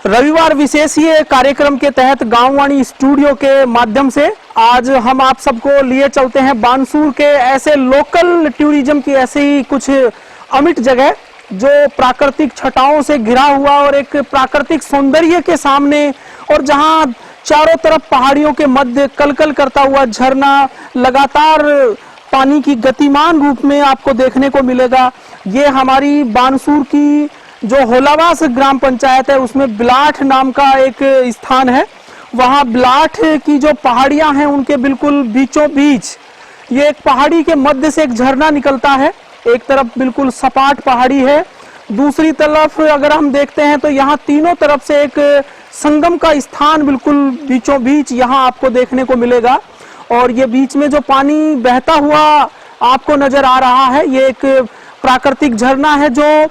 रविवार विशेष ये कार्यक्रम के तहत गांववाणी स्टूडियो के माध्यम से आज हम आप सबको लिए चलते हैं बानसूर के ऐसे लोकल टूरिज्म की ऐसे ही कुछ अमिट जगह जो प्राकृतिक छटाओं से घिरा हुआ और एक प्राकृतिक सौंदर्य के सामने, और जहां चारों तरफ पहाड़ियों के मध्य कलकल करता हुआ झरना लगातार पानी की गतिमान रूप में आपको देखने को मिलेगा। ये हमारी बानसूर की जो होलावास ग्राम पंचायत है उसमें बिलाठ नाम का एक स्थान है। वहां बिलाठ की जो पहाड़ियां हैं उनके बिल्कुल बीचों बीच ये एक पहाड़ी के मध्य से एक झरना निकलता है। एक तरफ बिल्कुल सपाट पहाड़ी है, दूसरी तरफ अगर हम देखते हैं तो यहाँ तीनों तरफ से एक संगम का स्थान बिल्कुल बीचों बीच यहाँ आपको देखने को मिलेगा। और ये बीच में जो पानी बहता हुआ आपको नजर आ रहा है, ये एक प्राकृतिक झरना है जो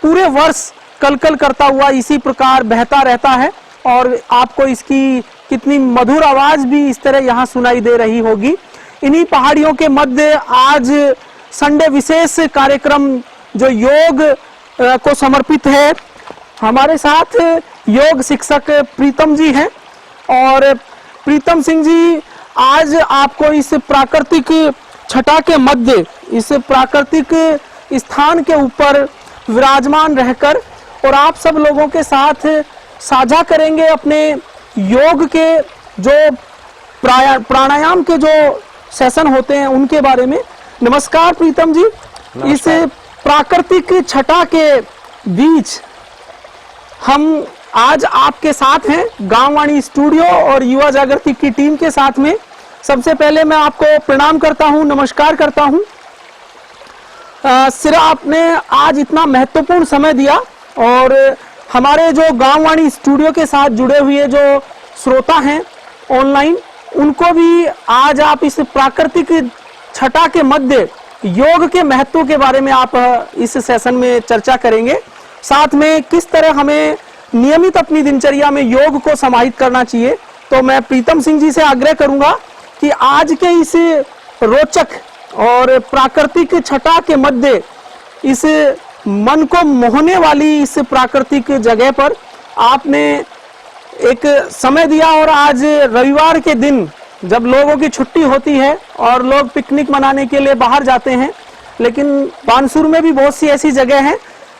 पूरे वर्ष कलकल करता हुआ इसी प्रकार बहता रहता है। और आपको इसकी कितनी मधुर आवाज भी इस तरह यहाँ सुनाई दे रही होगी। इन्हीं पहाड़ियों के मध्य आज संडे विशेष कार्यक्रम जो योग को समर्पित है, हमारे साथ योग शिक्षक प्रीतम जी हैं। और प्रीतम सिंह जी आज आपको इस प्राकृतिक छटा के मध्य, इस प्राकृतिक स्थान के ऊपर विराजमान रहकर और आप सब लोगों के साथ साझा करेंगे अपने योग के जो प्राणायाम के जो सेशन होते हैं उनके बारे में। नमस्कार प्रीतम जी। इस प्राकृतिक छटा के बीच हम आज आपके साथ हैं गांववाणी स्टूडियो और युवा जागृति की टीम के साथ में। सबसे पहले मैं आपको प्रणाम करता हूं, नमस्कार करता हूं। सिर्फ आपने आज इतना महत्वपूर्ण समय दिया और हमारे जो गांववाणी स्टूडियो के साथ जुड़े हुए जो श्रोता हैं ऑनलाइन, उनको भी आज आप इस प्राकृतिक छटा के मध्य योग के महत्व के बारे में आप इस सेशन में चर्चा करेंगे। साथ में किस तरह हमें नियमित अपनी दिनचर्या में योग को समाहित करना चाहिए। तो मैं प्रीतम सिंह जी से आग्रह करूंगा कि आज के इस रोचक और प्राकृतिक छटा के मध्य इस मन को मोहने वाली इस प्राकृतिक जगह पर आपने एक समय दिया। और आज रविवार के दिन जब लोगों की छुट्टी होती है और लोग पिकनिक मनाने के लिए बाहर जाते हैं, लेकिन बानसूर में भी बहुत सी ऐसी जगह हैं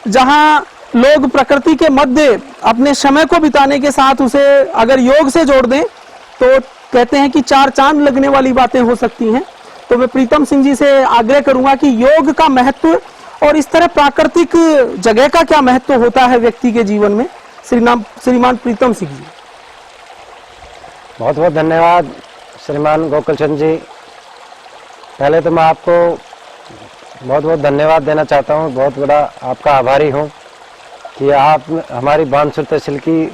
जहां लोग प्रकृति के मध्य अपने समय को बिताने के साथ उसे अगर योग से जोड़ दें तो कहते हैं कि चार चांद लगने वाली बातें हो सकती हैं। तो मैं प्रीतम सिंह जी से आग्रह करूंगा कि योग का महत्व और इस तरह प्राकृतिक जगह का क्या महत्व होता है व्यक्ति के जीवन में। श्रीमान प्रीतम सिंह जी। बहुत बहुत धन्यवाद श्रीमान गोकुलचंद जी। पहले तो मैं आपको बहुत बहुत धन्यवाद देना चाहता हूँ, बहुत बड़ा आपका आभारी हूँ कि आप हमारी बानसूर तहसील की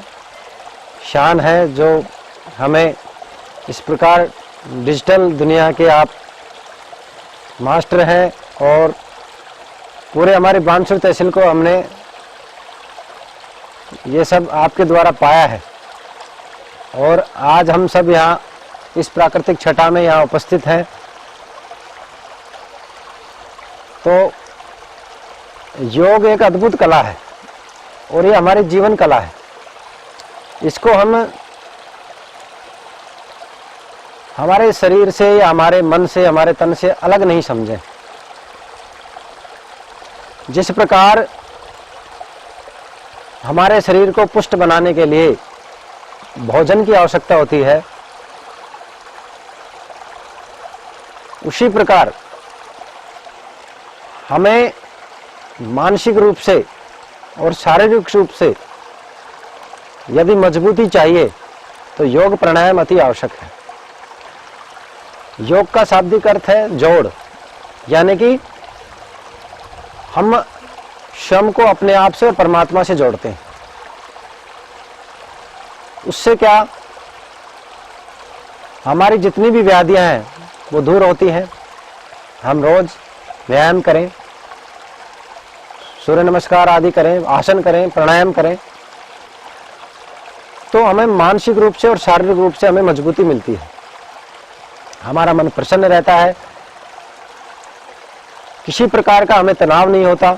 शान है जो हमें इस प्रकार डिजिटल दुनिया के आप मास्टर हैं और पूरे हमारी बानसूर तहसील को हमने ये सब आपके द्वारा पाया है। और आज हम सब यहाँ इस प्राकृतिक छटा में यहाँ उपस्थित हैं। तो योग एक अद्भुत कला है और ये हमारी जीवन कला है। इसको हम हमारे शरीर से या हमारे मन से, हमारे तन से अलग नहीं समझें। जिस प्रकार हमारे शरीर को पुष्ट बनाने के लिए भोजन की आवश्यकता होती है, उसी प्रकार हमें मानसिक रूप से और शारीरिक रूप से यदि मजबूती चाहिए तो योग प्राणायाम अति आवश्यक है। योग का शाब्दिक अर्थ है जोड़, यानी कि हम स्वयं को अपने आप से परमात्मा से जोड़ते हैं। उससे क्या हमारी जितनी भी व्याधियां हैं वो दूर होती हैं। हम रोज व्यायाम करें, सूर्य नमस्कार आदि करें, आसन करें, प्राणायाम करें, तो हमें मानसिक रूप से और शारीरिक रूप से हमें मजबूती मिलती है। हमारा मन प्रसन्न रहता है, किसी प्रकार का हमें तनाव नहीं होता।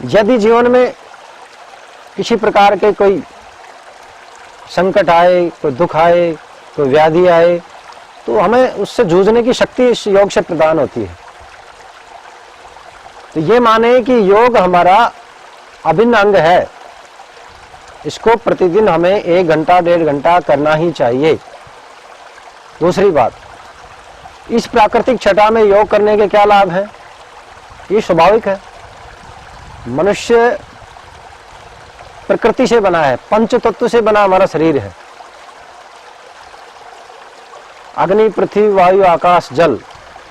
यदि जीवन में किसी प्रकार के कोई संकट आए, कोई दुख आए, कोई व्याधि आए, तो हमें उससे जूझने की शक्ति इस योग से प्रदान होती है। तो ये माने कि योग हमारा अभिन्न अंग है, इसको प्रतिदिन हमें 1 घंटा 1.5 घंटा करना ही चाहिए। दूसरी बात, इस प्राकृतिक छटा में योग करने के क्या लाभ हैं? ये स्वाभाविक है। मनुष्य प्रकृति से बना है, पंच तत्व से बना हमारा शरीर है। अग्नि, पृथ्वी, वायु, आकाश, जल,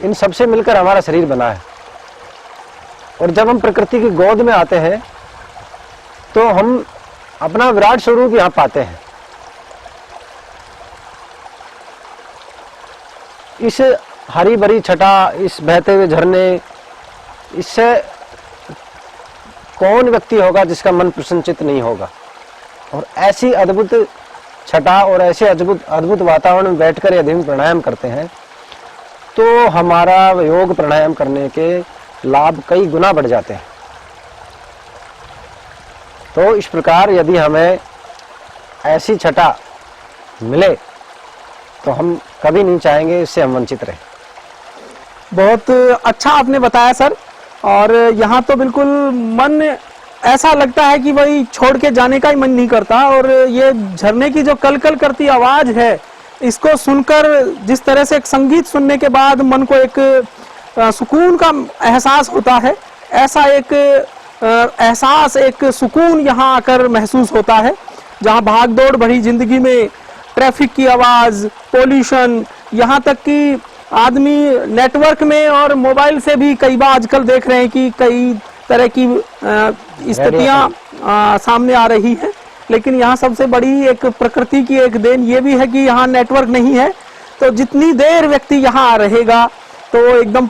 इन सब से मिलकर हमारा शरीर बना है। और जब हम प्रकृति की गोद में आते हैं तो हम अपना विराट स्वरूप यहां पाते हैं। इस हरी भरी छटा, इस बहते हुए झरने, इससे कौन व्यक्ति होगा जिसका मन प्रसन्नचित नहीं होगा। और ऐसी अद्भुत छटा और ऐसे अद्भुत वातावरण में बैठकर यदि हम प्राणायाम करते हैं तो हमारा योग प्राणायाम करने के लाभ कई गुना बढ़ जाते हैं। तो इस प्रकार यदि हमें ऐसी छटा मिले तो हम कभी नहीं चाहेंगे इससे हम वंचित रहे। बहुत अच्छा आपने बताया सर। और यहाँ तो बिल्कुल मन ऐसा लगता है कि भाई छोड़ के जाने का ही मन नहीं करता। और ये झरने की जो कलकल करती आवाज है, इसको सुनकर जिस तरह से एक संगीत सुनने के बाद मन को एक सुकून का एहसास होता है, ऐसा एक एहसास, एक सुकून यहाँ आकर महसूस होता है। जहाँ भागदौड़ भरी जिंदगी में ट्रैफिक की आवाज, पोल्यूशन, यहाँ तक कि आदमी नेटवर्क में और मोबाइल से भी कई बार आजकल देख रहे हैं कि कई तरह की स्थितियां सामने आ रही है। लेकिन यहाँ सबसे बड़ी एक प्रकृति की एक देन ये भी है कि यहाँ नेटवर्क नहीं है। तो जितनी देर व्यक्ति यहाँ रहेगा तो एकदम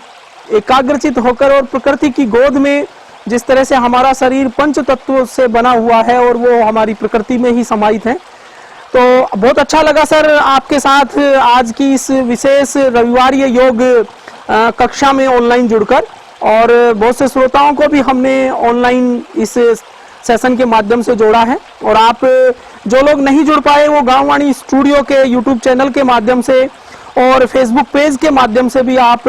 एकाग्रचित होकर, और प्रकृति की गोद में जिस तरह से हमारा शरीर पंच तत्वों से बना हुआ है और वो हमारी प्रकृति में ही समाहित है। तो बहुत अच्छा लगा सर आपके साथ आज की इस विशेष रविवार योग कक्षा में ऑनलाइन जुड़कर। और बहुत से श्रोताओं को भी हमने ऑनलाइन इस सेशन के माध्यम से जोड़ा है। और आप जो लोग नहीं जुड़ पाए वो गांववाणी स्टूडियो के यूट्यूब चैनल के माध्यम से और फेसबुक पेज के माध्यम से भी आप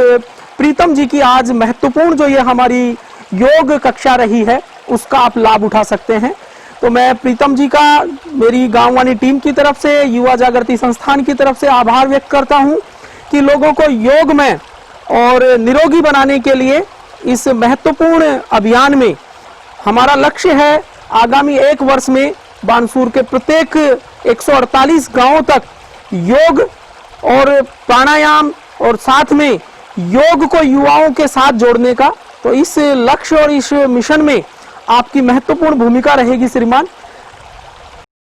प्रीतम जी की आज महत्वपूर्ण जो ये हमारी योग कक्षा रही है उसका आप लाभ उठा सकते हैं। तो मैं प्रीतम जी का मेरी गांववाणी टीम की तरफ से, युवा जागृति संस्थान की तरफ से आभार व्यक्त करता हूं कि लोगों को योग में और निरोगी बनाने के लिए इस महत्वपूर्ण अभियान में हमारा लक्ष्य है आगामी 1 वर्ष में बानसूर के प्रत्येक 148 गांवों तक योग और प्राणायाम और साथ में योग को युवाओं के साथ जोड़ने का। तो इस लक्ष्य और इस मिशन में आपकी महत्वपूर्ण भूमिका रहेगी श्रीमान।